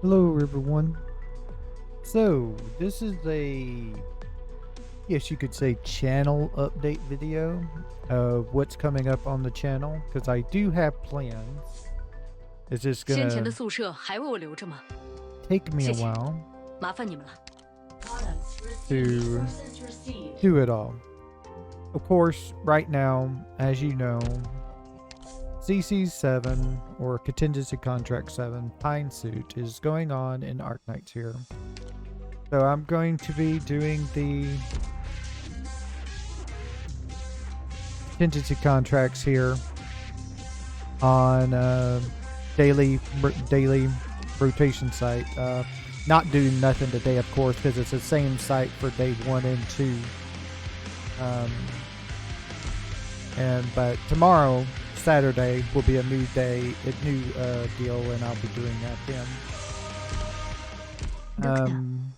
Hello, everyone. So, this is a, yes, you could say channel update video of what's coming up on the channel because I do have plans. It's just 先前 gonna 的宿舍还为我留着吗？take me 谢 a 谢，while 麻烦你们了。to do it all. Of course, right now, as you know, CC7 or Contingency Contract 7 Pine Suit is going on in Arknights here. So I'm going to be doing the contingency contracts here on daily rotation site. Not doing nothing today, of course, because it's the same site for day 1 and 2. But tomorrow, Saturday, will be a new day, a new deal, and I'll be doing that then.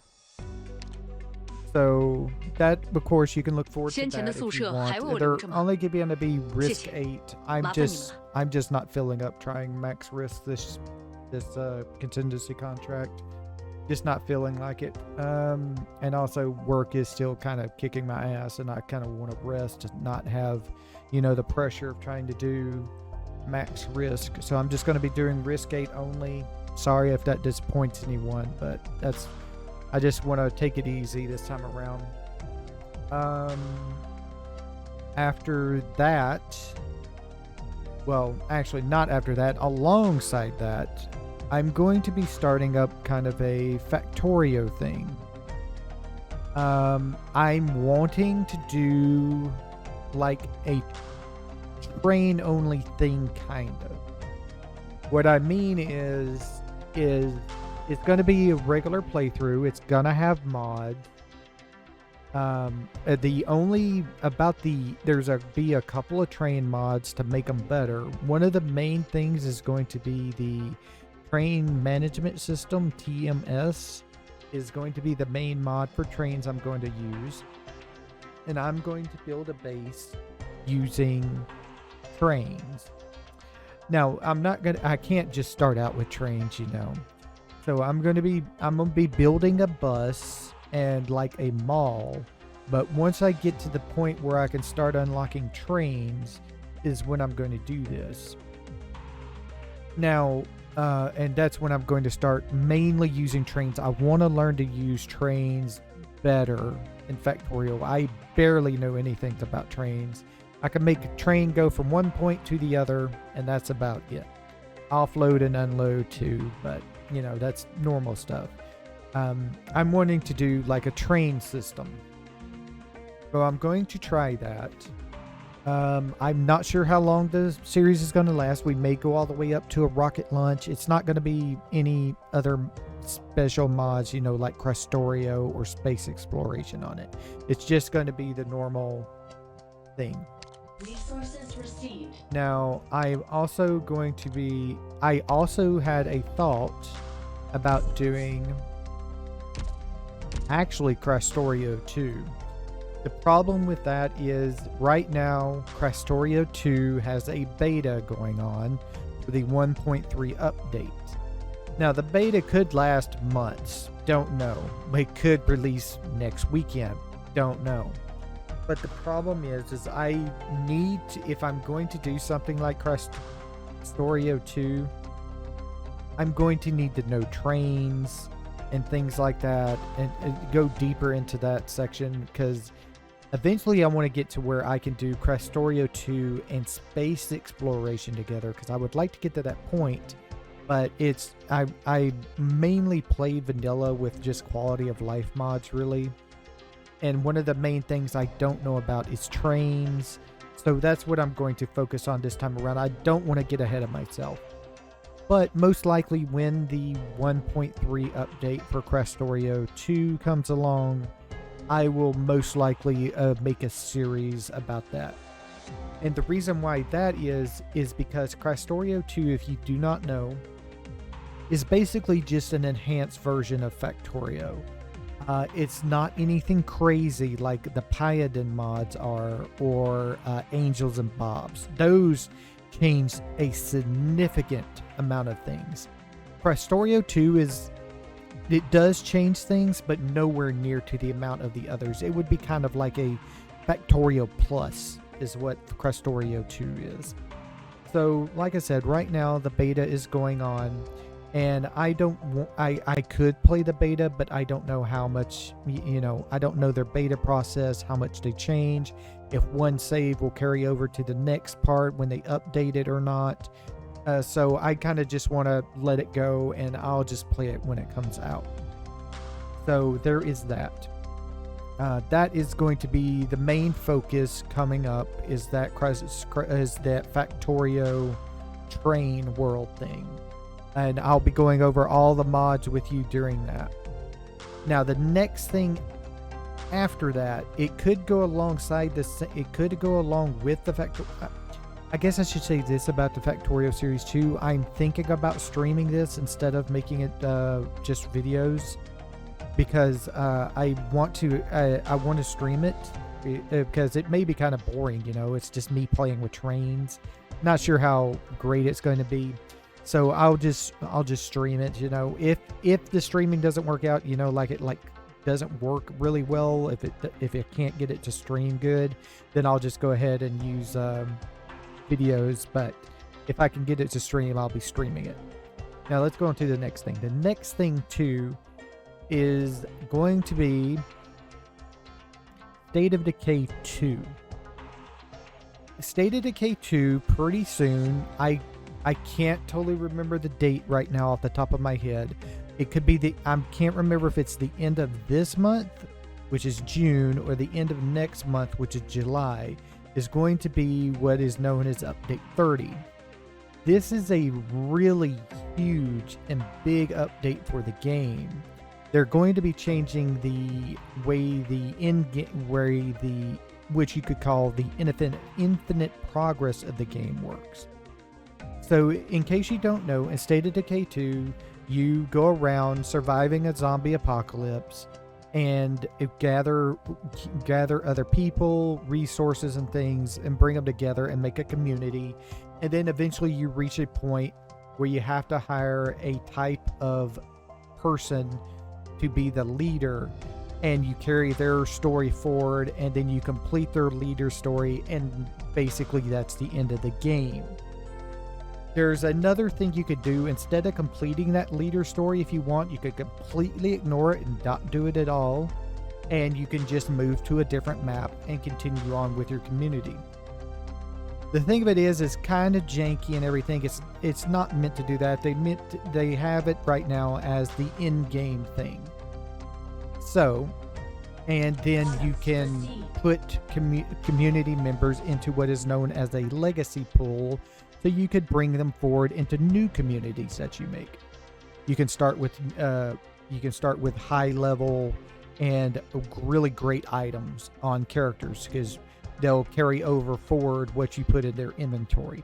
So that, of course, you can look forward to that if you want. They're only going to be risk 8. I'm just not filling up trying max risk this contingency contract. Just not feeling like it. And also work is still kind of kicking my ass, and I kind of want to rest and not have, the pressure of trying to do max risk. So I'm just going to be doing risk 8 only. Sorry if that disappoints anyone, but I just want to take it easy this time around. After that, well, actually not after that, alongside that, I'm going to be starting up kind of a Factorio thing. I'm wanting to do like a train only thing, kind of. What I mean is it's going to be a regular playthrough. It's going to have mods. There's be a couple of train mods to make them better. One of the main things is going to be the train management system, TMS, is going to be the main mod for trains I'm going to use. And I'm going to build a base using trains. Now, I can't just start out with trains, So I'm gonna be building a bus and like a mall, but once I get to the point where I can start unlocking trains is when I'm going to do this. Now, and that's when I'm going to start mainly using trains. I want to learn to use trains better in Factorio. I barely know anything about trains. I can make a train go from one point to the other, and that's about it. Offload and unload too, but that's normal stuff. I'm wanting to do like a train system, so I'm going to try that. I'm not sure how long the series is going to last. We may go all the way up to a rocket launch. It's not going to be any other special mods, like Crestorio or space exploration on it. It's just going to be the normal thing. Resources received. Now, I also had a thought about doing actually Crestorio 2. The problem with that is right now Crestorio 2 has a beta going on for the 1.3 update. Now, the beta could last months. Don't know. It could release next weekend. Don't know. But the problem is I need to, if I'm going to do something like Crestorio 2, I'm going to need to know trains and things like that, and go deeper into that section, because eventually I want to get to where I can do Crestorio 2 and space exploration together, because I would like to get to that point. But I mainly play vanilla with just quality of life mods, really. And one of the main things I don't know about is trains. So that's what I'm going to focus on this time around. I don't want to get ahead of myself. But most likely when the 1.3 update for Crestorio 2 comes along, I will most likely make a series about that. And the reason why that is because Crestorio 2, if you do not know, is basically just an enhanced version of Factorio. It's not anything crazy like the Pyadin mods are, or Angels and Bobs. Those changed a significant amount of things. Prastorio 2 it does change things, but nowhere near to the amount of the others. It would be kind of like a Factorio Plus is what Prastorio 2 is. So, like I said, right now the beta is going on, and I could play the beta, but I don't know how much, I don't know their beta process, how much they change, if one save will carry over to the next part when they update it or not. So I kind of just want to let it go, and I'll just play it when it comes out. So there is that. That is going to be the main focus coming up, is that Factorio train world thing. And I'll be going over all the mods with you during that. Now, the next thing after that, it could go alongside this. It could go along with the Factorio. I guess I should say this about the Factorio Series 2. I'm thinking about streaming this instead of making it just videos, because I want to stream it because it may be kind of boring. It's just me playing with trains. Not sure how great it's going to be. So I'll just stream it. If the streaming doesn't work out, it doesn't work really well, if it can't get it to stream good, then I'll just go ahead and use videos. But if I can get it to stream, I'll be streaming it. Now let's go on to the next thing. The next thing too is going to be State of Decay 2. State of Decay 2 pretty soon. I can't totally remember the date right now off the top of my head. It could be I can't remember if it's the end of this month, which is June, or the end of next month, which is July, is going to be what is known as Update 30. This is a really huge and big update for the game. They're going to be changing the way which you could call the infinite progress of the game works. So, in case you don't know, in State of Decay 2, you go around surviving a zombie apocalypse and gather other people, resources, and things, and bring them together and make a community. And then eventually you reach a point where you have to hire a type of person to be the leader, and you carry their story forward, and then you complete their leader story, and basically that's the end of the game. There's another thing you could do. Instead of completing that leader story, if you want, you could completely ignore it and not do it at all, and you can just move to a different map and continue on with your community. The thing of it is, it's kind of janky and everything. It's not meant to do that. They have it right now as the in-game thing. So, and then you can put community members into what is known as a legacy pool, so you could bring them forward into new communities that you make. You can start with high level and really great items on characters, because they'll carry over forward what you put in their inventory.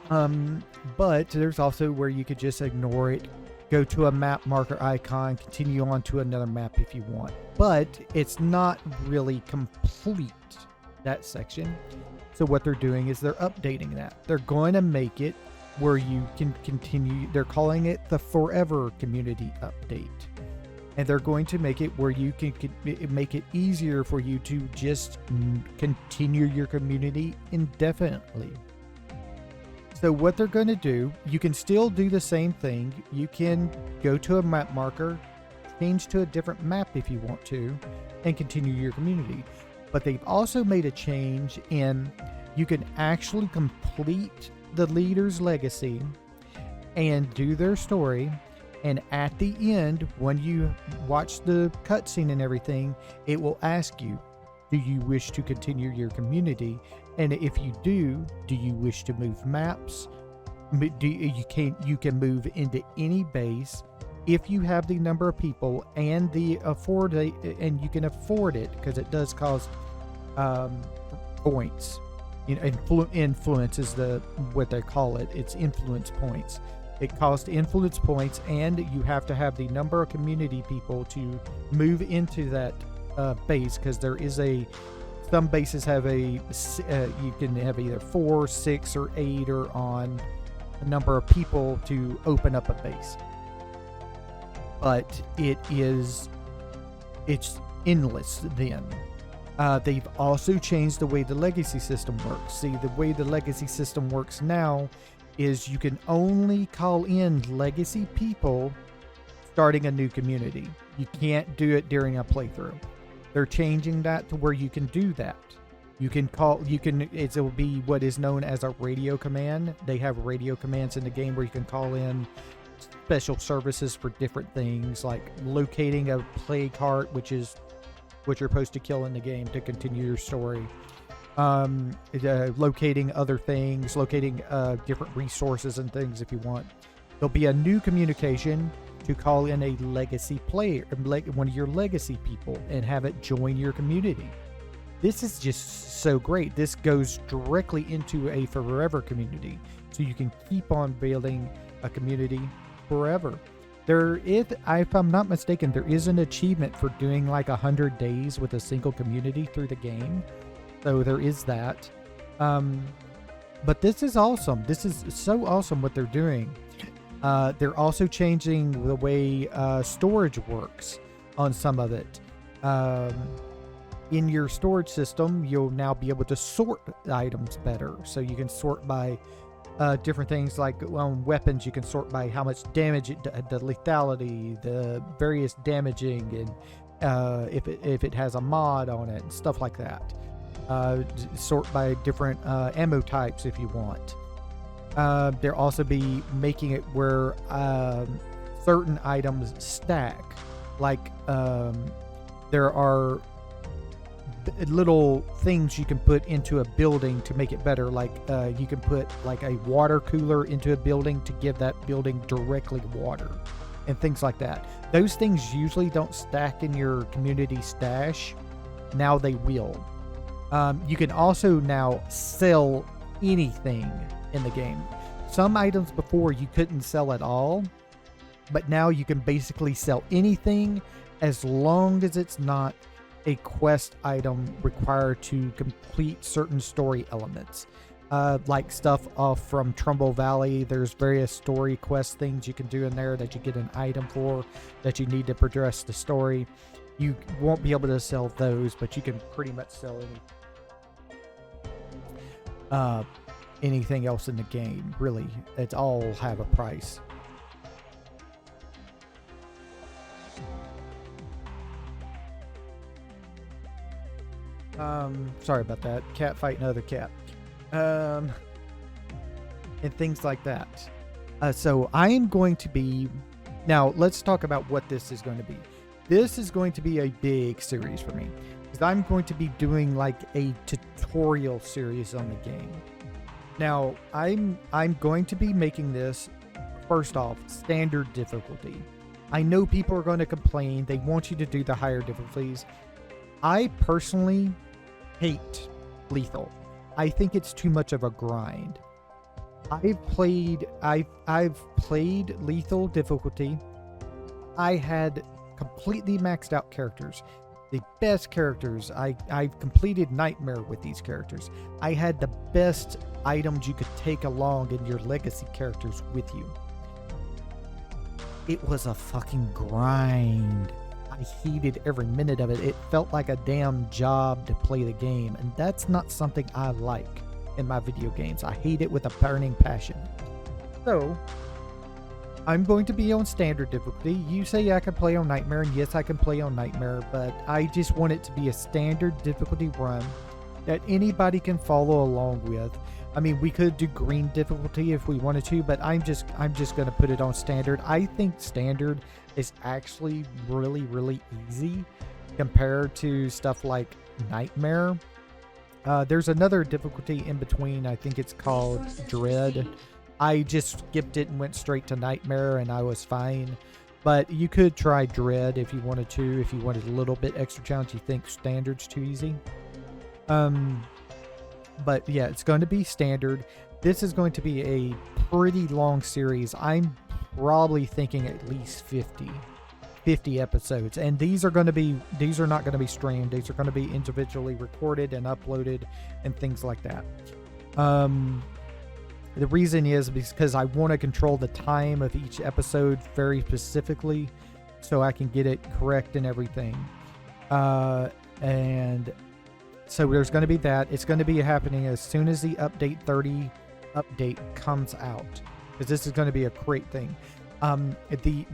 But there's also where you could just ignore it, go to a map marker icon, continue on to another map if you want. But it's not really complete, that section. So what they're doing is they're updating that. They're going to make it where you can continue. They're calling it the Forever Community Update. And they're going to make it where you can make it easier for you to just continue your community indefinitely. So what they're going to do, you can still do the same thing. You can go to a map marker, change to a different map if you want to, and continue your community. But they've also made a change in you can actually complete the leader's legacy and do their story. And at the end, when you watch the cutscene and everything, it will ask you, do you wish to continue your community? And if you do you wish to move maps? You can move into any base if you have the number of people and you can afford it, because it does cost points. Influence is what they call it. It's influence points. It costs influence points, and you have to have the number of community people to move into that base, because there is some bases have you can have either 4, 6, or 8 or on, the number of people to open up a base. But it's endless then. They've also changed the way the legacy system works. See, the way the legacy system works now is you can only call in legacy people starting a new community. You can't do it during a playthrough. They're changing that to where you can do that. It will be what is known as a radio command. They have radio commands in the game where you can call in special services for different things, like locating a plague heart, which is what you're supposed to kill in the game to continue your story. Locating other things, locating different resources and things if you want. There'll be a new communication to call in a legacy player, one of your legacy people, and have it join your community. This is just so great. This goes directly into a forever community, so you can keep on building a community forever. If I'm not mistaken, there is an achievement for doing like 100 days with a single community through the game. So there is that. But this is awesome. This is so awesome what they're doing. They're also changing the way storage works on some of it. In your storage system, you'll now be able to sort items better. So you can sort by different things like weapons. You can sort by how much damage, the lethality, the various damaging, and if it has a mod on it and stuff like that. Sort by different ammo types if you want. They'll also be making it where certain items stack. Like there are little things you can put into a building to make it better. Like you can put like a water cooler into a building to give that building directly water and things like that. Those things usually don't stack in your community stash. Now they will. You can also now sell anything in the game. Some items before you couldn't sell at all, but now you can basically sell anything as long as it's not a quest item required to complete certain story elements. Like stuff off from Trumbull Valley, there's various story quest things you can do in there that you get an item for that you need to progress the story. You won't be able to sell those, but you can pretty much sell anything else in the game. Really, it's all have a price. Sorry about that. Cat fighting other cat. And things like that. So I am going to be... Now, let's talk about what this is going to be. This is going to be a big series for me, because I'm going to be doing like a tutorial series on the game. Now, I'm going to be making this, first off, standard difficulty. I know people are going to complain. They want you to do the higher difficulties. I personally hate lethal. I think it's too much of a grind. I've played lethal difficulty. I had completely maxed out characters. The best characters. I've completed Nightmare with these characters. I had the best items you could take along in your legacy characters with you. It was a fucking grind. I hated every minute of it. It felt like a damn job to play the game, and that's not something I like in my video games. I hate it with a burning passion. So, I'm going to be on standard difficulty. You say I can play on Nightmare, and yes, I can play on Nightmare, but I just want it to be a standard difficulty run that anybody can follow along with. I mean, we could do green difficulty if we wanted to, but I'm just going to put it on standard. I think standard is actually really, really easy compared to stuff like Nightmare. There's another difficulty in between. I think it's called Dread. I just skipped it and went straight to Nightmare, and I was fine. But you could try Dread if you wanted to. If you wanted a little bit extra challenge, you think standard's too easy. But yeah, it's going to be standard. This is going to be a pretty long series. I'm probably thinking at least 50 episodes. And these are not going to be streamed. These are going to be individually recorded and uploaded and things like that. The reason is because I want to control the time of each episode very specifically so I can get it correct and everything. And so there's going to be that. It's going to be happening as soon as the update 30 update comes out, because this is going to be a great thing.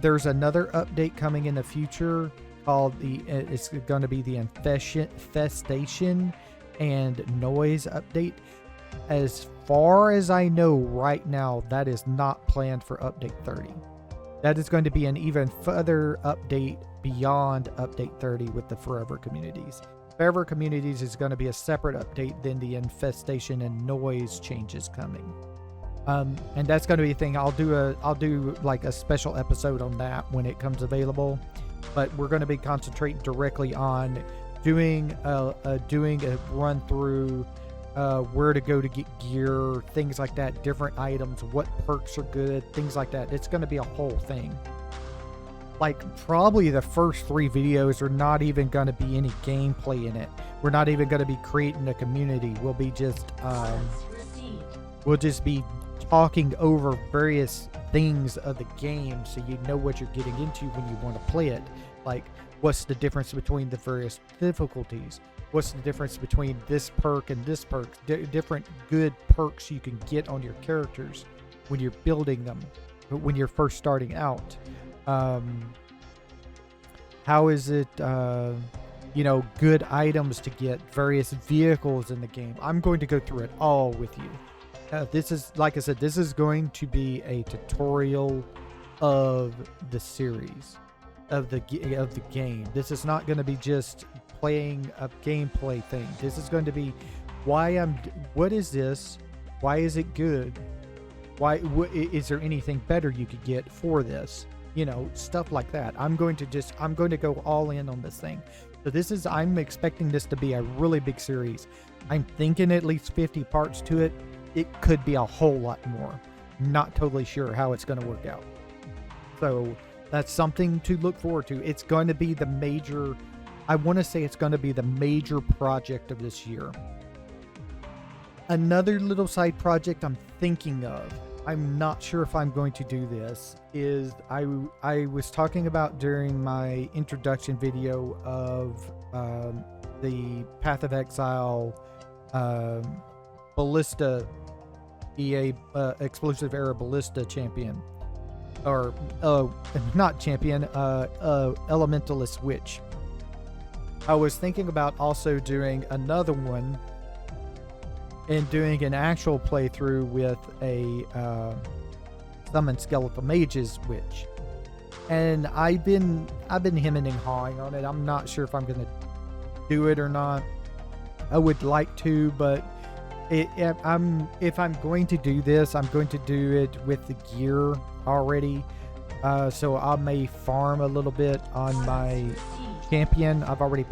There's another update coming in the future called it's going to be the infestation and noise update. As far as I know right now, that is not planned for update 30. That is going to be an even further update beyond update 30 with the Forever Communities. Forever Communities is going to be a separate update than the infestation and noise changes coming. And that's going to be a thing. I'll do like a special episode on that when it comes available. But we're going to be concentrating directly on doing a run through where to go to get gear, things like that, different items, what perks are good, things like that. It's going to be a whole thing. Like, probably the first 3 videos are not even going to be any gameplay in it. We're not even going to be creating a community. We'll be just be talking over various things of the game, so you know what you're getting into when you want to play it. Like, what's the difference between the various difficulties? What's the difference between this perk and this perk? Different good perks you can get on your characters when you're building them, when you're first starting out. How is it, good items to get, various vehicles in the game. I'm going to go through it all with you. This is, like I said, this is going to be a tutorial of the series, of the game. This is not going to be just playing a gameplay thing. This is going to be what is this? Why is it good? Is there anything better you could get for this? Stuff like that. I'm going to go all in on this thing. So I'm expecting this to be a really big series. I'm thinking at least 50 parts to it. It could be a whole lot more. Not totally sure how it's going to work out. So that's something to look forward to. It's going to be I want to say it's going to be the major project of this year. Another little side project I'm thinking of, I'm not sure if I'm going to do this, is I was talking about during my introduction video of the Path of Exile Ballista EA Exclusive Era Ballista champion, or not champion, Elementalist Witch. I was thinking about also doing another one and doing an actual playthrough with a Summon Skeletal Mage's Witch. And I've been hemming and hawing on it. I'm not sure if I'm going to do it or not. I would like to, but if I'm going to do this, I'm going to do it with the gear already. So I may farm a little bit on my champion. I've already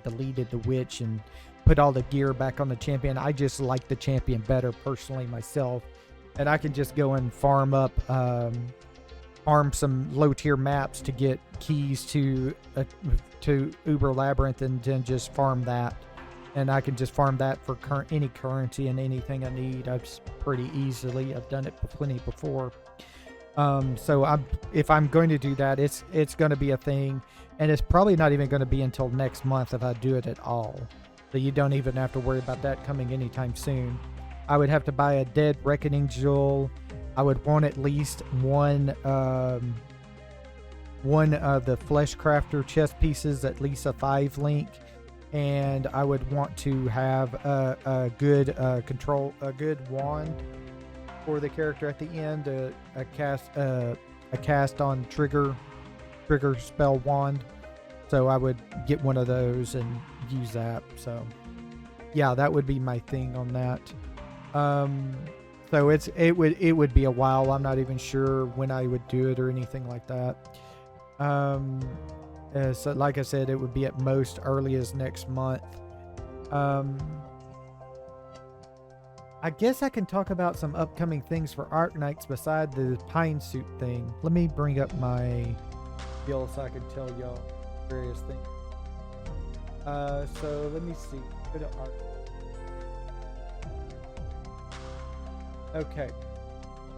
deleted the witch and put all the gear back on the champion. I just like the champion better personally myself, and I can just go and farm some low tier maps to get keys to Uber Labyrinth, and then just farm that. And I can just farm that for any currency and anything I need. Pretty easily. I've done it plenty before. So if I'm going to do that, it's going to be a thing, and it's probably not even going to be until next month if I do it at all. So you don't even have to worry about that coming anytime soon. I would have to buy a Dead Reckoning Jewel. I would want at least one of the Flesh Crafter chest pieces, at least a 5 link, and I would want to have a good wand for the character at the end, a cast on trigger spell wand. So I would get one of those and use that. So yeah, that would be my thing on that. So it would be a while. I'm not even sure when I would do it or anything like that. So like I said, it would be at most early as next month. I guess I can talk about some upcoming things for Arknights beside the Pine Suit thing. Let me bring up my guild so I can tell y'all various things. So let me see. Go to Ark. Okay.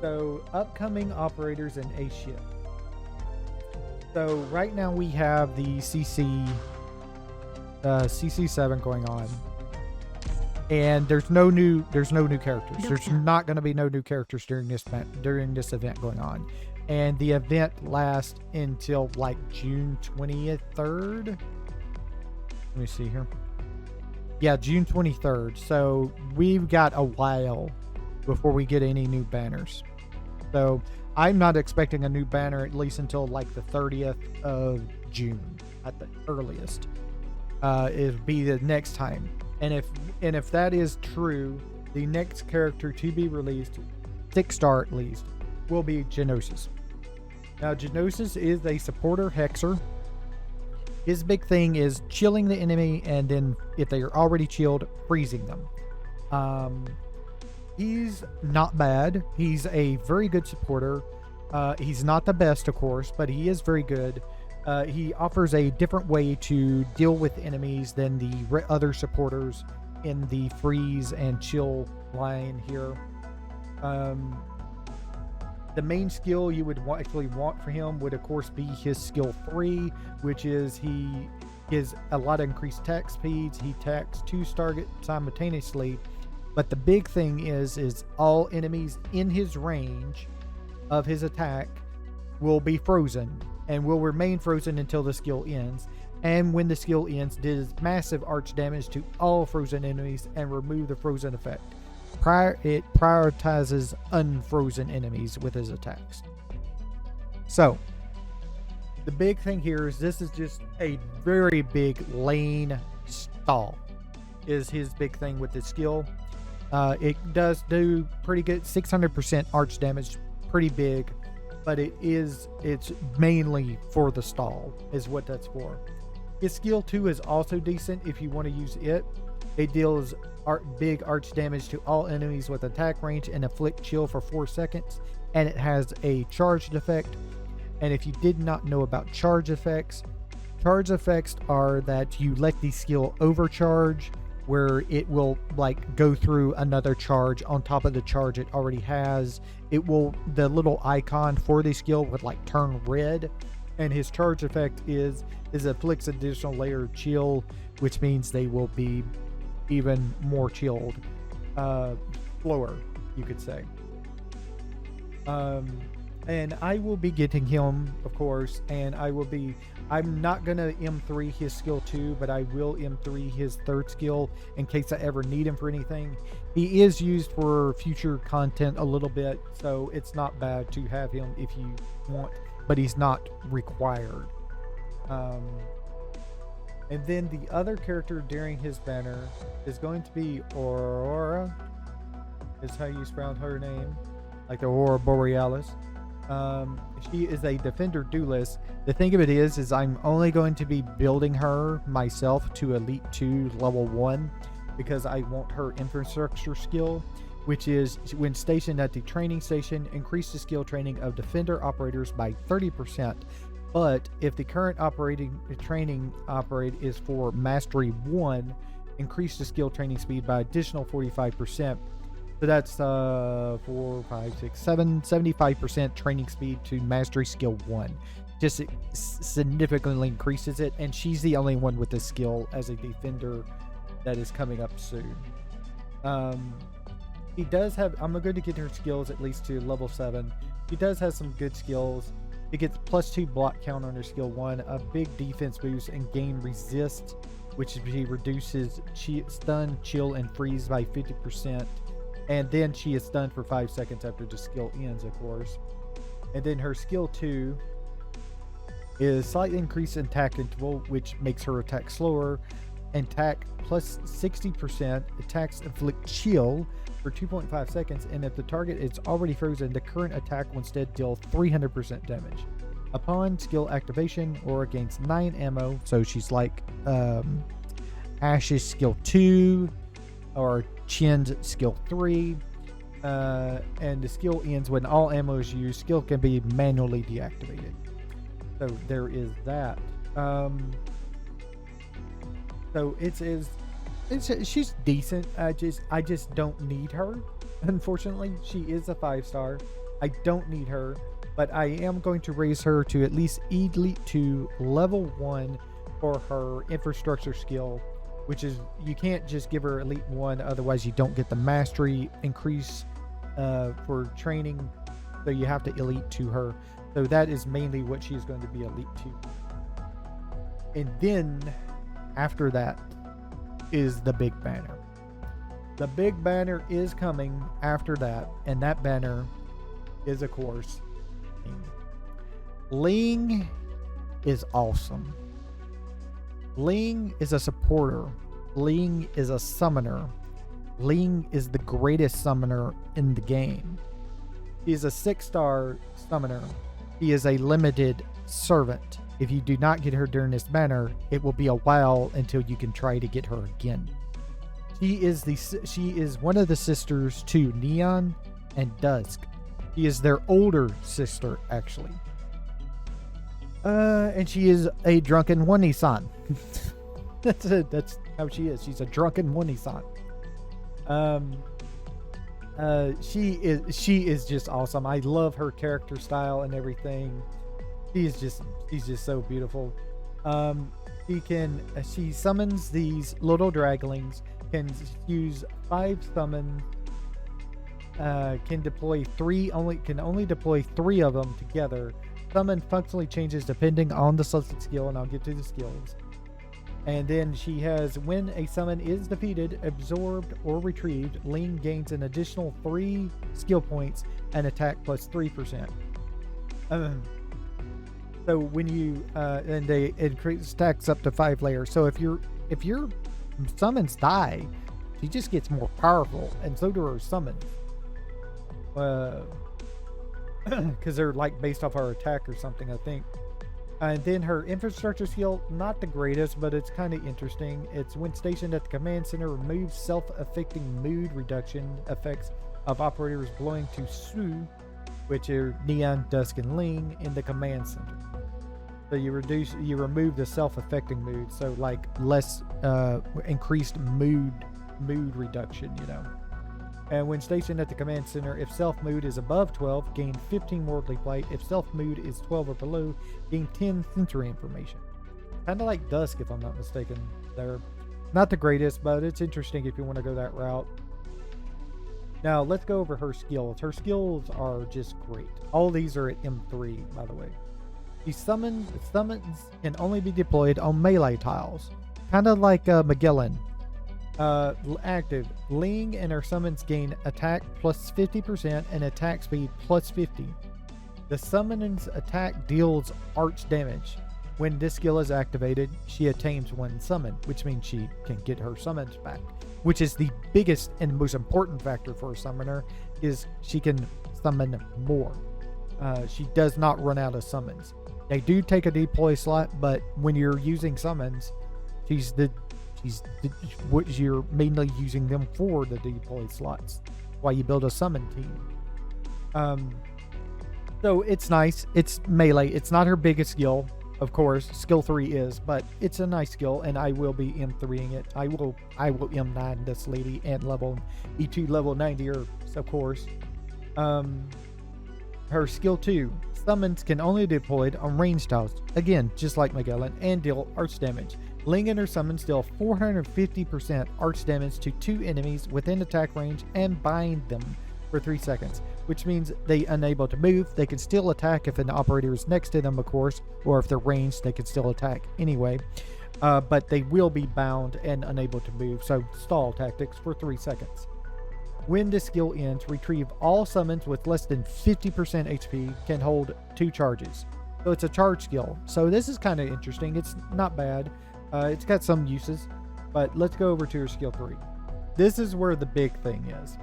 So upcoming operators in A ship. So right now we have the CC7 going on, and there's no new characters. There's not going to be no new characters during this event going on, and the event lasts until like June 23rd. Let me see here. Yeah, June 23rd. So we've got a while before we get any new banners. So I'm not expecting a new banner at least until like the 30th of June at the earliest. It'll be the next time. And if that is true, the next character to be released, 6-star at least, will be Genosis. Now, Genosis is a supporter hexer. His big thing is chilling the enemy, and then if they are already chilled, freezing them. He's not bad. He's a very good supporter. He's not the best, of course, but he is very good. He offers a different way to deal with enemies than the other supporters in the freeze and chill line here. The main skill you would actually want for him would, of course, be his skill 3, which is he gives a lot of increased attack speeds. He attacks 2 targets simultaneously. But the big thing is all enemies in his range of his attack will be frozen and will remain frozen until the skill ends. And when the skill ends, does massive arch damage to all frozen enemies and remove the frozen effect. It prioritizes unfrozen enemies with his attacks. So, the big thing here is this is just a very big lane stall is his big thing with his skill. It does do pretty good, 600% arch damage, pretty big, but it's mainly for the stall is what that's for. His skill 2 is also decent if you want to use it. It deals big arch damage to all enemies with attack range and inflict chill for 4 seconds, and it has a charged effect. And if you did not know about charge effects are that you let the skill overcharge, where it will like go through another charge on top of the charge it already has. The little icon for the skill would like turn red, and his charge effect is afflicts additional layer of chill, which means they will be even more chilled, slower, you could say. And I will be getting him, of course, and I'm not gonna M3 his skill 2, but I will M3 his 3rd skill in case I ever need him for anything. He is used for future content a little bit, so it's not bad to have him if you want, but he's not required. And then the other character during his banner is going to be Aurora, is how you spell her name, like the Aurora Borealis. She is a defender duelist. The thing of it is I'm only going to be building her myself to Elite 2 level 1 because I want her infrastructure skill, which is when stationed at the training station, increase the skill training of defender operators by 30%. But if the current training is for Mastery 1, increase the skill training speed by additional 45%. So that's 4, 5, 6, 7, 75% training speed to Mastery Skill 1. Just significantly increases it, and she's the only one with this skill as a defender that is coming up soon. He does have, I'm going to get her skills at least to level 7. He does have some good skills. He gets +2 block count on her skill 1, a big defense boost, and gain resist, which she reduces stun, chill, and freeze by 50%. And then she is stunned for 5 seconds after the skill ends, of course. And then her skill 2 is slightly increased in attack interval, which makes her attack slower. Attack +60%. Attacks inflict chill for 2.5 seconds. And if the target is already frozen, the current attack will instead deal 300% damage. Upon skill activation, Aura gains 9 ammo. So she's like Ash's skill 2 or Chin's skill 3, and the skill ends when all ammo is used. Skill can be manually deactivated. So there is that. So she's decent. I just don't need her. Unfortunately, she is a 5-star. I don't need her, but I am going to raise her to at least Elite 2 level 1 for her infrastructure skill, which is you can't just give her Elite 1, otherwise you don't get the mastery increase for training. So you have to Elite 2 her. So that is mainly what she's going to be, Elite 2. And then after that is the big banner. The big banner is coming after that, and that banner is, of course, Ling. Ling is awesome. Ling is a supporter. Ling is a summoner. Ling is the greatest summoner in the game. He is a 6-star summoner. He is a limited servant. If you do not get her during this banner, it will be a while until you can try to get her again. She is one of the sisters to Neon and Dusk. She is their older sister, actually. And she is a drunken Wani-san. That's how she is. She's a drunken Wani-san. She is just awesome. I love her character style and everything. She's just so beautiful. She summons these little draglings, can use 5 summons, can only deploy 3 of them together. Summon functionally changes depending on the selected skill, and I'll get to the skills. And then she has, when a summon is defeated, absorbed, or retrieved, Ling gains an additional 3 skill points and attack plus 3%. So when you it stacks up to 5 layers. So if your summons die, she just gets more powerful, and so do her summons. Because they're like based off our attack or something, I think. And then her infrastructure skill, not the greatest, but it's kind of interesting. It's when stationed at the command center, removes self-affecting mood reduction effects of operators belonging to Su, which are Neon, Dusk, and Ling, in the command center. So you remove the self-affecting mood, so like less increased mood reduction, you know. And when stationed at the command center, if self mood is above 12, gain 15 worldly plate. If self mood is 12 or below, gain 10 sensory information. Kind of like Dusk, if I'm not mistaken. They're not the greatest, but it's interesting if you want to go that route. Now let's go over her skills. Her skills are just great. All these are at M3, by the way. The summons can only be deployed on melee tiles, kind of like Magellan. Active. Ling and her summons gain attack plus 50% and attack speed plus 50. The summon's attack deals arch damage. When this skill is activated, she attains 1 summon, which means she can get her summons back, which is the biggest and most important factor for a summoner, is she can summon more. She does not run out of summons. They do take a deploy slot, but when you're using summons, what you're mainly using them for, the deploy slots, while you build a summon team. So it's nice. It's melee. It's not her biggest skill, of course. Skill 3 is, but it's a nice skill, and I will be M3ing it. I will M9 this lady and level E2 level 90, of course. Her skill 2. Summons can only be deployed on range tiles. Again, just like Magellan, and deal arch damage. Ling and her summons deal 450% arch damage to 2 enemies within attack range and bind them for 3 seconds, which means they unable to move. They can still attack if an operator is next to them, of course, or if they're ranged, they can still attack anyway. But they will be bound and unable to move, so stall tactics for 3 seconds. When this skill ends, retrieve all summons with less than 50% HP, can hold 2 charges. So it's a charge skill. So this is kind of interesting. It's not bad. It's got some uses, but let's go over to her skill 3. This is where the big thing is.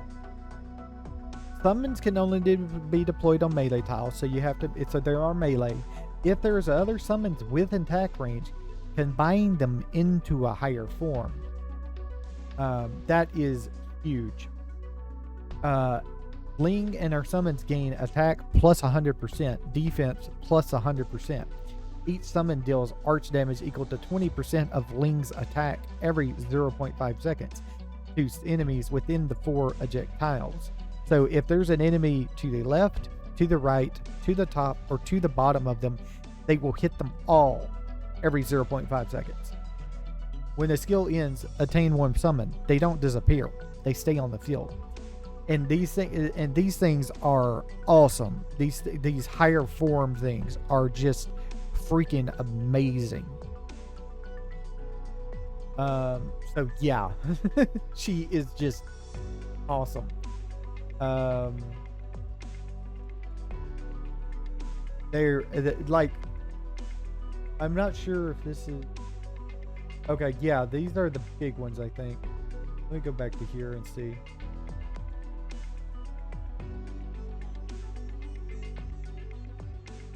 Summons can only be deployed on melee tiles, so you have to. There are melee. If there's other summons with attack range, combine them into a higher form. That is huge. Ling and her summons gain attack plus 100%, defense plus 100%. Each summon deals arch damage equal to 20% of Ling's attack every 0.5 seconds to enemies within the 4 eject tiles. So if there's an enemy to the left, to the right, to the top, or to the bottom of them, they will hit them all every 0.5 seconds. When the skill ends, attain one summon. They don't disappear. They stay on the field. And these things are awesome. These higher form things are just freaking amazing. So yeah, she is just awesome. They're like, I'm not sure if this is okay. Yeah, these are the big ones, I think. Let me go back to here and see.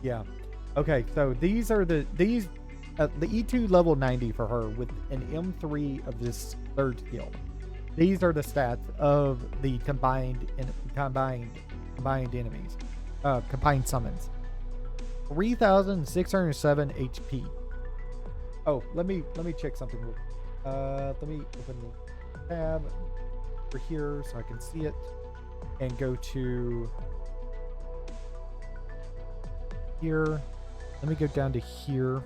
Yeah. Okay, so these are the E2 level 90 for her with an M3 of this third skill. These are the stats of the combined enemies, combined summons. 3,607 HP. Oh, let me check something. Let me open the tab over here so I can see it, and go to here. Let me go down to here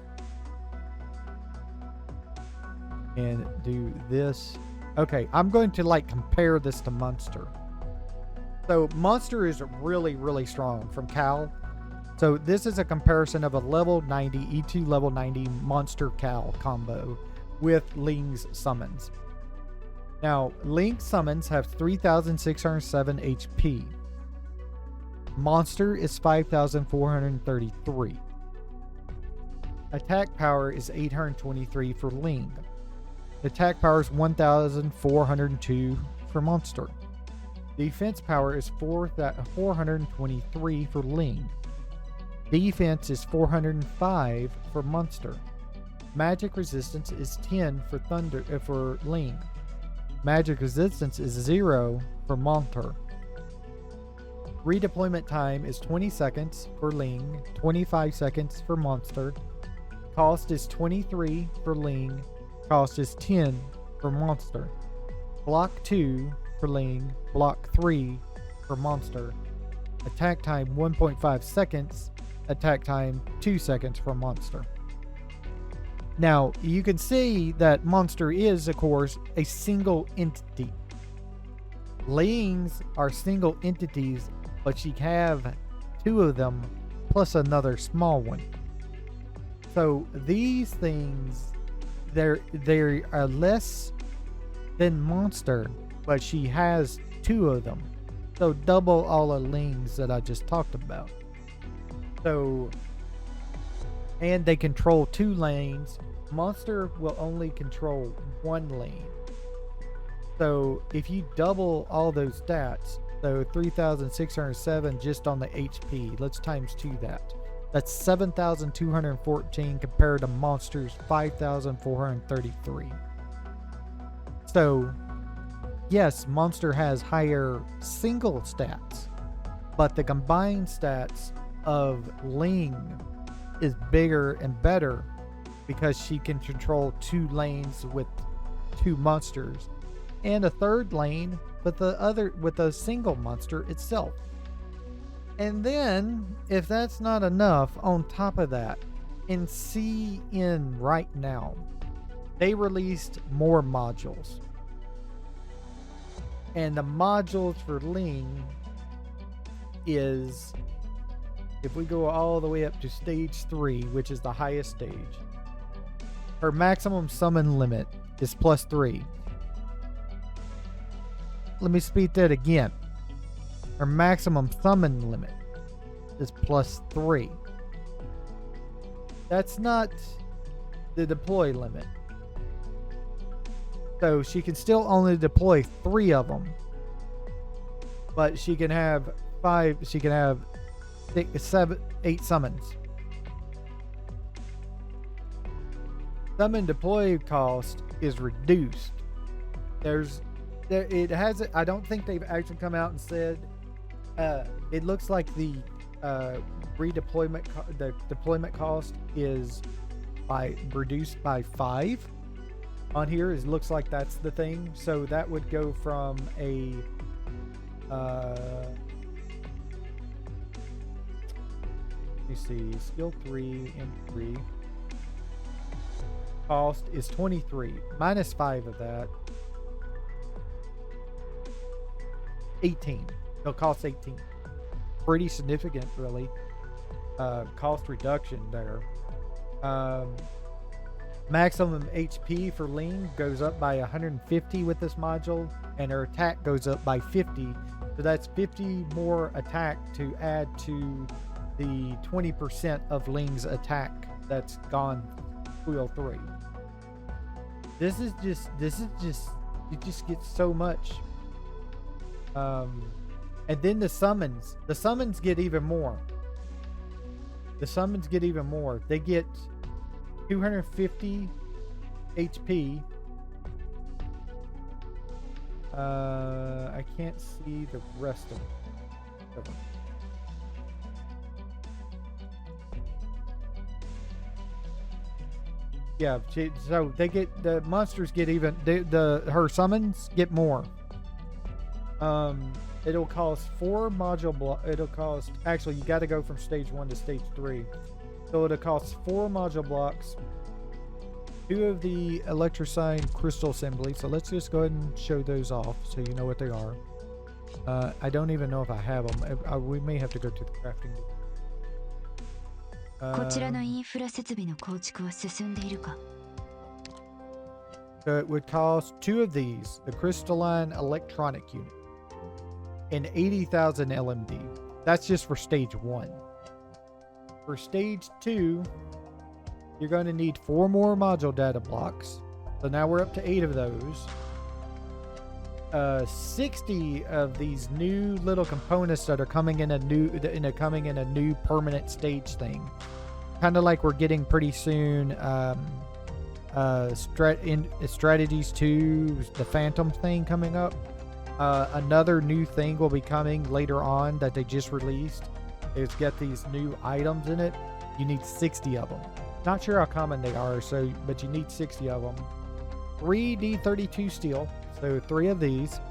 and do this. Okay, I'm going to like compare this to Monster. So Monster is really, really strong from Cal. So this is a comparison of a level 90, E2 level 90 Monster Cal combo with Ling's summons. Now, Ling's summons have 3,607 HP. Monster is 5,433. Attack power is 823 for Ling. Attack power is 1,402 for Monster. Defense power is 423 for Ling. Defense is 405 for Monster. Magic resistance is 10 for Ling. Magic resistance is 0 for Monster. Redeployment time is 20 seconds for Ling, 25 seconds for Monster. Cost is 23 for Ling. Cost is 10 for Monster. Block 2 for Ling. Block 3 for Monster. Attack time 1.5 seconds. Attack time 2 seconds for Monster. Now, you can see that Monster is, of course, a single entity. Ling's are single entities, but you have 2 of them plus another small one. So these things, they are less than Monster, but she has 2 of them. So double all the Lings that I just talked about. So, and they control 2 lanes. Monster will only control 1 lane. So if you double all those stats, so 3,607 just on the HP, let's times 2 that. That's 7,214 compared to Monster's 5,433. So, yes, Monster has higher single stats, but the combined stats of Ling is bigger and better because she can control 2 lanes with 2 monsters and a 3rd lane with a single monster itself. And then, if that's not enough, on top of that, in CN right now, they released more modules. And the modules for Ling is, if we go all the way up to stage 3, which is the highest stage, her maximum summon limit is +3. Let me speak that again. Her maximum summon limit is +3. That's not the deploy limit. So she can still only deploy 3 of them. But she can have 5, she can have 6, 7, 8 summons. Summon deploy cost is reduced. It has, I don't think they've actually come out and said, it looks like the the deployment cost is reduced by 5 on here. It looks like that's the thing. So that would go from a Let me see. Skill 3 and 3. Cost is 23. Minus 5 of that. 18. It'll cost 18. Pretty significant, really. Cost reduction there. Maximum HP for Ling goes up by 150 with this module, and her attack goes up by 50. So that's 50 more attack to add to the 20% of Ling's attack that's gone Quill 3. This is just it just gets so much. And then the summons get even more. They get 250 HP. I can't see the rest of them. Yeah, so they get, the monsters get even, her summons get more. It'll cost 4 module block. It'll cost, actually, you got to go from stage 1 to stage 3. So it'll cost 4 module blocks, 2 of the Electrocine crystal assembly. So let's just go ahead and show those off so you know what they are. I don't even know if I have them. We may have to go to the crafting. こちらのインフラ設備の構築は進んでいるか? So it would cost 2 of these, the crystalline electronic unit, and 80,000 LMD. That's just for stage 1. For stage 2, you're going to need 4 more module data blocks. So now we're up to 8 of those. 60 of these new little components that are coming in a new permanent stage thing. Kind of like we're getting pretty soon Strategies 2, the Phantom thing coming up. Another new thing will be coming later on that they just released. It's got these new items in it. You need 60 of them. Not sure how common they are, but you need 60 of them. 3 D32 steel, so 3 of these,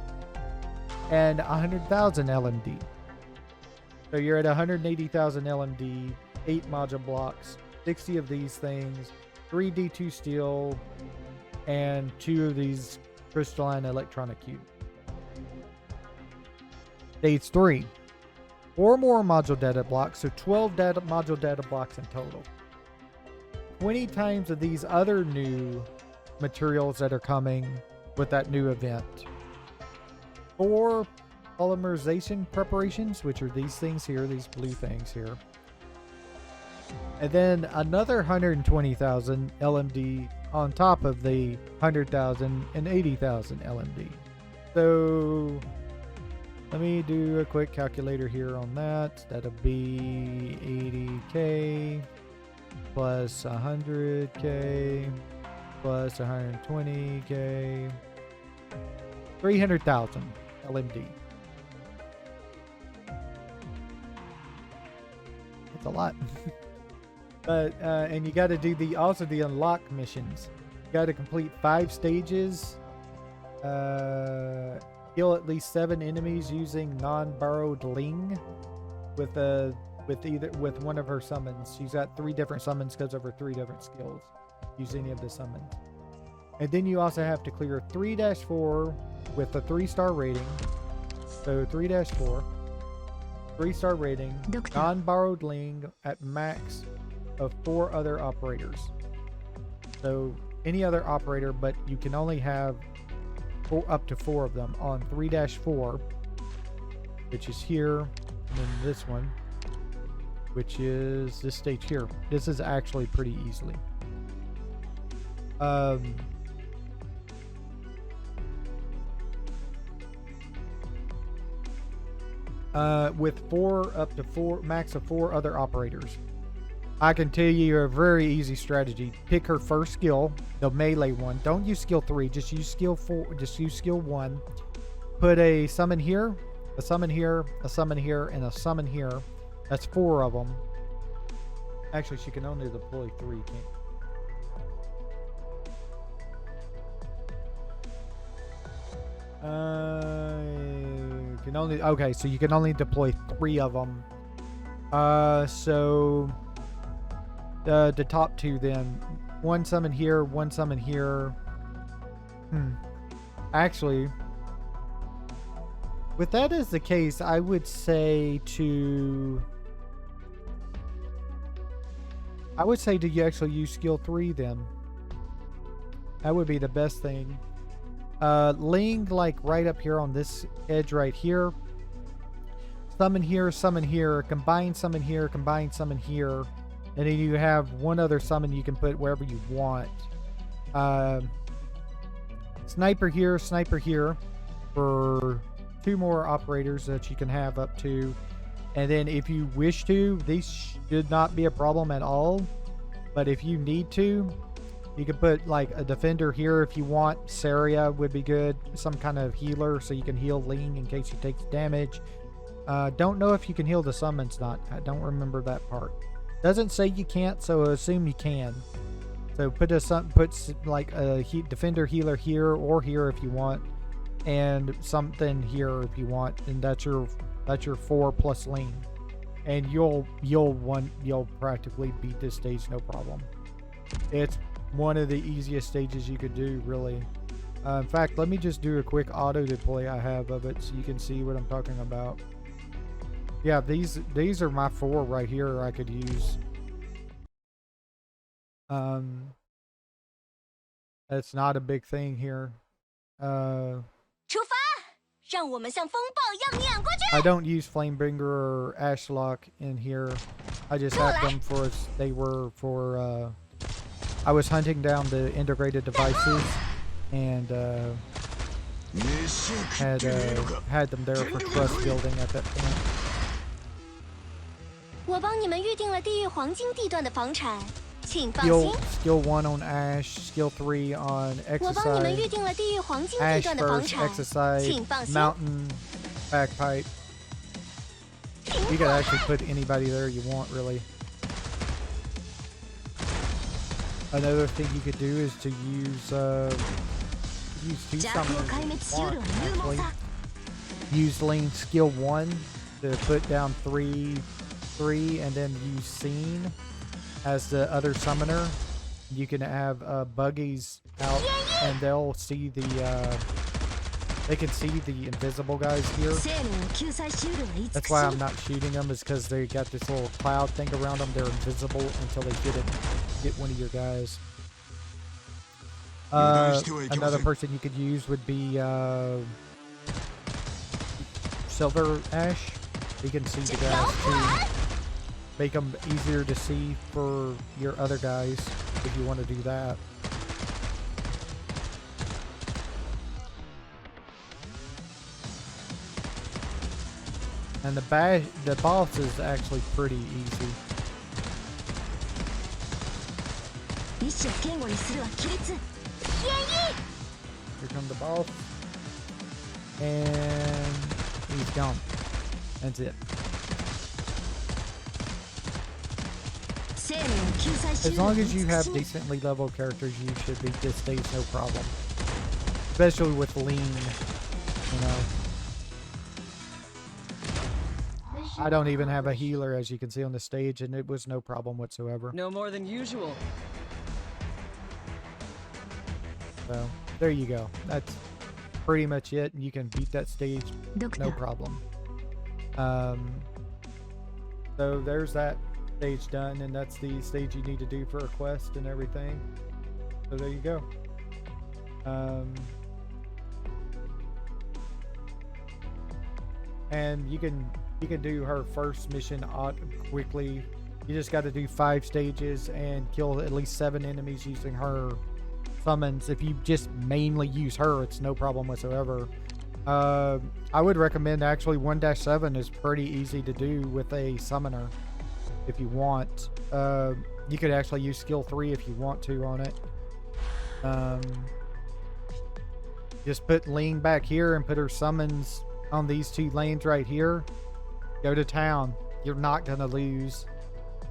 and 100,000 LMD. So you're at 180,000 LMD, 8 module blocks, 60 of these things, 3 D2 steel, and 2 of these crystalline electronic cubes. Stage 3, 4 more module data blocks, so 12 module data blocks in total. 20 times of these other new materials that are coming with that new event. 4 polymerization preparations, which are these things here, these blue things here. And then another 120,000 LMD on top of the 100,000 and 80,000 LMD. So let me do a quick calculator here on that. That'll be 80K plus 100K plus 120K, 300,000 LMD. That's a lot. But and you got to do the unlock missions. You got to complete 5 stages. Kill at least 7 enemies using non-borrowed Ling with one of her summons. She's got 3 different summons because of her 3 different skills. Use any of the summons. And then you also have to clear 3-4 with a 3-star rating. So 3-4, 3-star rating, non-borrowed Ling at max of 4 other operators. So any other operator, but you can only have up to 4 of them on 3-4, which is here, and then this one, which is this stage here. This is actually pretty easily. With 4 up to 4, max of 4 other operators. I can tell you a very easy strategy. Pick her first skill, the melee one. Don't use skill 3, just use skill 4, just use skill 1. Put a summon here, a summon here, a summon here, and a summon here. That's 4 of them. Actually, she can only deploy 3, can't. Can only okay, so you can only deploy 3 of them. So the top 2 then. One summon here, one summon here. Actually, with that as the case, I would say to you actually use skill 3 then. That would be the best thing. Ling, like right up here on this edge right here. Summon here, combine summon here, combine summon here. And then you have one other summon you can put wherever you want. Sniper here for 2 more operators that you can have up to. And then if you wish to, these should not be a problem at all. But if you need to, you can put like a defender here if you want. Saria would be good. Some kind of healer so you can heal Ling in case he takes damage. Don't know if you can heal the summons not. I don't remember that part. Doesn't say you can't, so assume you can. So put like a defender healer here or here if you want, and something here if you want, and that's your 4 plus Ling, and you'll practically beat this stage no problem. It's one of the easiest stages you could do, really. In fact, let me just do a quick auto deploy I have of it so you can see what I'm talking about. Yeah, these are my 4 right here I could use. That's not a big thing here. I don't use Flamebringer or Ashlock in here. I just have them for I was hunting down the integrated devices and had them there for trust building at that point. 我帮你们预定了地狱黄金地段的房产，请放心。 Skill 1 on Ash, Skill 3 on 我帮你们 Exercise, 预定了地狱黄金地 Ash 段的房 first, 产， Exercise, 请放心。 Mountain, Bagpipe. You could actually put anybody there you want, really. Another thing you could do is to use 2 summons if you want, actually. Use Lane Skill 1 to put down 3, and then use Scene as the other summoner. You can have buggies out, and they'll see they can see the invisible guys here. That's why I'm not shooting them, is because they got this little cloud thing around them. They're invisible until they get one of your guys. Another person you could use would be Silver Ash. You can see the guys too. Make them easier to see for your other guys if you want to do that. And the boss is actually pretty easy. Here comes the boss. And he's gone. That's it. As long as you have decently leveled characters, you should beat this stage no problem. Especially with Lean, you know. I don't even have a healer, as you can see on the stage, and it was no problem whatsoever. No more than usual. So, there you go. That's pretty much it. You can beat that stage no problem. So there's that stage done, and that's the stage you need to do for a quest and everything. So there you go. And you can do her first mission quickly. You just got to do 5 stages and kill at least 7 enemies using her summons. If you just mainly use her, it's no problem whatsoever. I would recommend actually 1-7 is pretty easy to do with a summoner if you want. You could actually use skill 3 if you want to on it. Just put Lean back here and put her summons on these 2 lanes right here. Go to town. You're not gonna lose.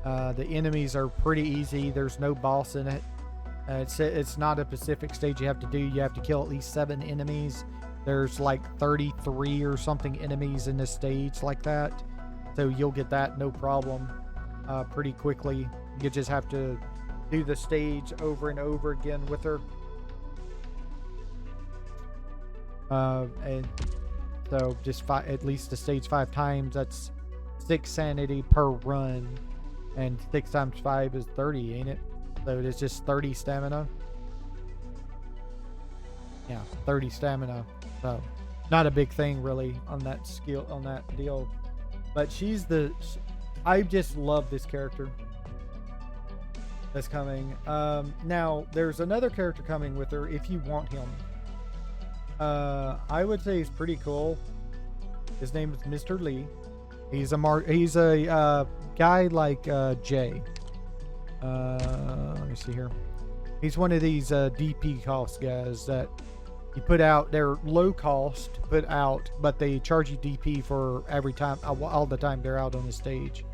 The enemies are pretty easy. There's no boss in it. It's not a specific stage you have to do. You have to kill at least 7 enemies There's like 33 or something enemies in this stage like that. So you'll get that no problem pretty quickly. You just have to do the stage over and over again with her. And so just at least the stage 5 times. That's 6 sanity per run. And 6 times 5 is 30, ain't it? So it's just 30 stamina. Yeah, 30 stamina. So not a big thing really on that skill, on that deal. But I just love this character that's coming. Now there's another character coming with her if you want him. I would say he's pretty cool. His name is Mr. Lee. He's a guy like Jay. Let me see here. He's one of these DP cost guys that you put out. They're low cost to put out, but they charge you DP for every time, all the time they're out on the stage.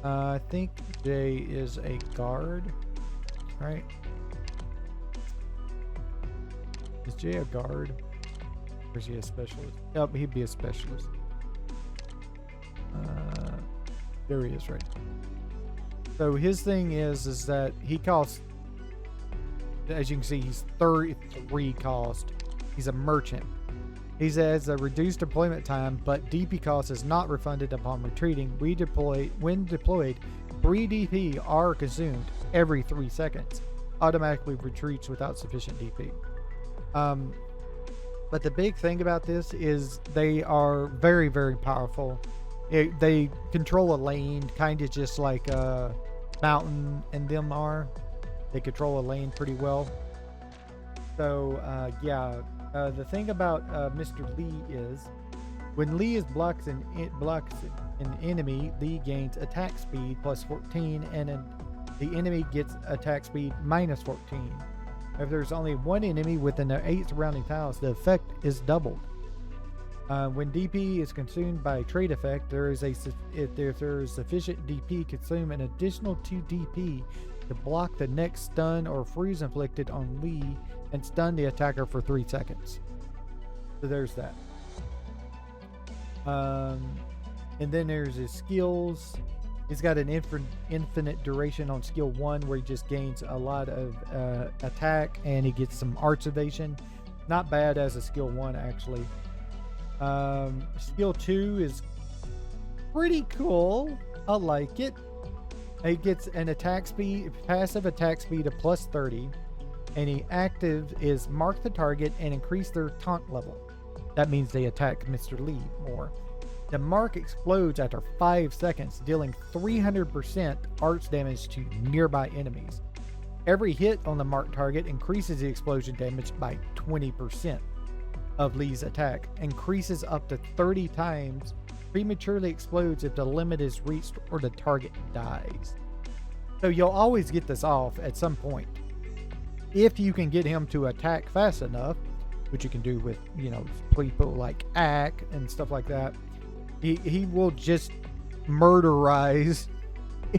I think Jay is a guard, right? Is Jay a guard? Or is he a specialist? Oh, he'd be a specialist. There he is, right? So his thing is that he costs, as you can see, he's 33 cost. He's a merchant. He has a reduced deployment time, but DP cost is not refunded upon retreating. When deployed, 3 DP are consumed every 3 seconds. Automatically retreats without sufficient DP. But the big thing about this is they are very, very powerful. They control a lane, kind of just like Mountain and them are. They control a lane pretty well. So the thing about Mr. Lee is when Lee blocks an enemy, Lee gains attack speed plus 14, and then the enemy gets attack speed minus 14. If there's only one enemy within the 8 surrounding tiles, the effect is doubled. When DP is consumed by a trait effect, if there is sufficient DP, consume an additional 2 DP to block the next stun or freeze inflicted on Lee and stun the attacker for 3 seconds. So there's that. And then there's his skills. He's got an infinite duration on skill 1 where he just gains a lot of attack and he gets some arts evasion. Not bad as a skill 1 actually. Skill 2 is pretty cool. I like it. He gets an attack speed, passive attack speed of plus 30, and he active is mark the target and increase their taunt level. That means they attack Mr. Lee more. The mark explodes after 5 seconds, dealing 300% arts damage to nearby enemies. Every hit on the marked target increases the explosion damage by 20% of Lee's attack, increases up to 30 times, prematurely explodes if the limit is reached or the target dies. So you'll always get this off at some point. If you can get him to attack fast enough, which you can do with, people like Ack and stuff like that, he will just murderize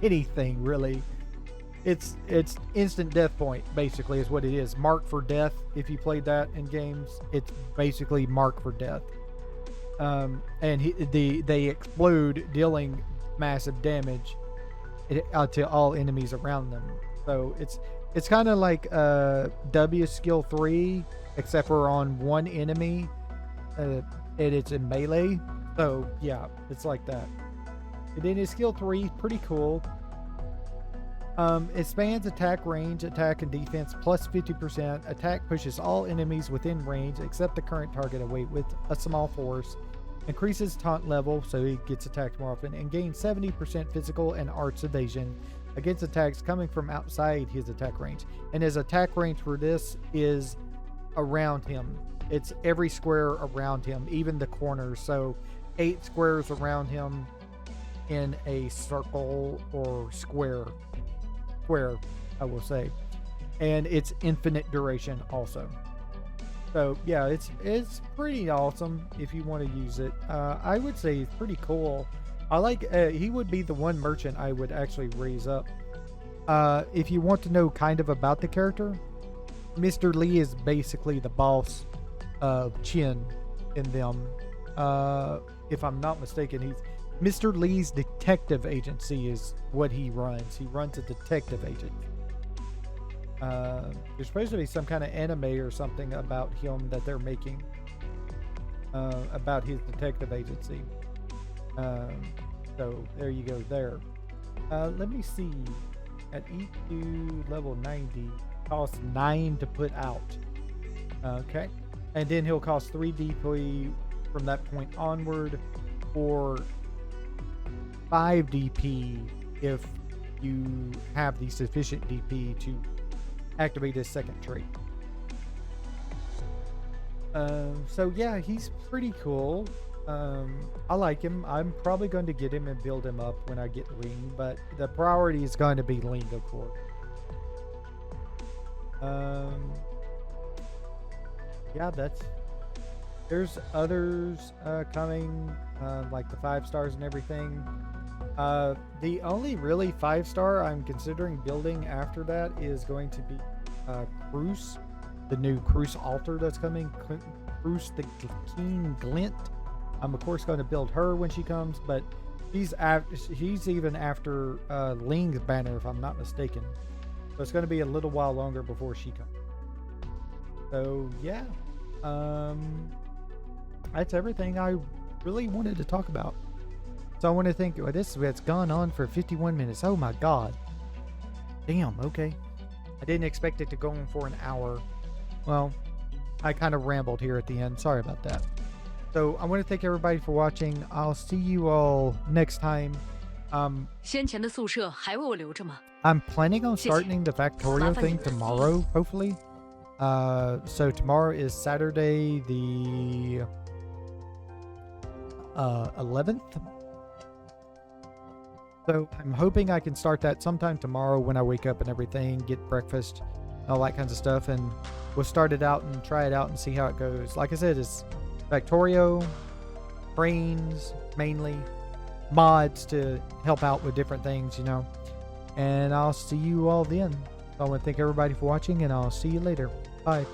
anything, really. It's instant death point, basically, is what it is. Mark for death. If you played that in games, it's basically mark for death. And they explode, dealing massive damage to all enemies around them. So it's kind of like W skill 3, except for on one enemy, and it's in melee. So yeah, it's like that. And then his skill 3 is pretty cool. It spans attack range, attack and defense plus 50%. Attack pushes all enemies within range except the current target away with a small force. Increases taunt level so he gets attacked more often, and gains 70% physical and arts evasion against attacks coming from outside his attack range. And his attack range for this is around him. It's every square around him, even the corners. So 8 squares around him in a circle or square, I will say. And it's infinite duration also. So yeah, it's pretty awesome if you want to use it. I would say it's pretty cool. I like he would be the one merchant I would actually raise up. If you want to know kind of about the character, Mr. Lee is basically the boss of Chen in them. If I'm not mistaken, he's Mr. Lee's detective agency is what he runs. He runs a detective agency. There's supposed to be some kind of anime or something about him that they're making about his detective agency. So there you go there. Let me see. At EQ level 90, costs 9 to put out. Okay. And then he'll cost 3 DP from that point onward, or 5 DP if you have the sufficient DP to activate his second trait. So yeah, he's pretty cool. I like him. I'm probably going to get him and build him up when I get Ling, but the priority is going to be Ling, of course. Yeah, there's others coming, like the 5-stars and everything. The only really 5-star I'm considering building after that is going to be Cruz, the new Cruz altar that's coming. Cruz the Keen Glint. I'm of course going to build her when she comes, but she's even after Ling's banner, if I'm not mistaken. So it's going to be a little while longer before she comes. So yeah, that's everything I really wanted to talk about. So I want to thank it's gone on for 51 minutes. Oh my god. Damn, okay. I didn't expect it to go on for an hour. Well, I kind of rambled here at the end. Sorry about that. So I want to thank everybody for watching. I'll see you all next time. 先前的宿舍还为我留着吗？ I'm planning on starting the Factorio thing tomorrow, hopefully. So tomorrow is Saturday the 11th. So I'm hoping I can start that sometime tomorrow when I wake up and everything, get breakfast, all that kinds of stuff, and we'll start it out and try it out and see how it goes. Like I said, it's Factorio, brains mainly, mods to help out with different things, you know. And I'll see you all then. So I want to thank everybody for watching, and I'll see you later. Bye.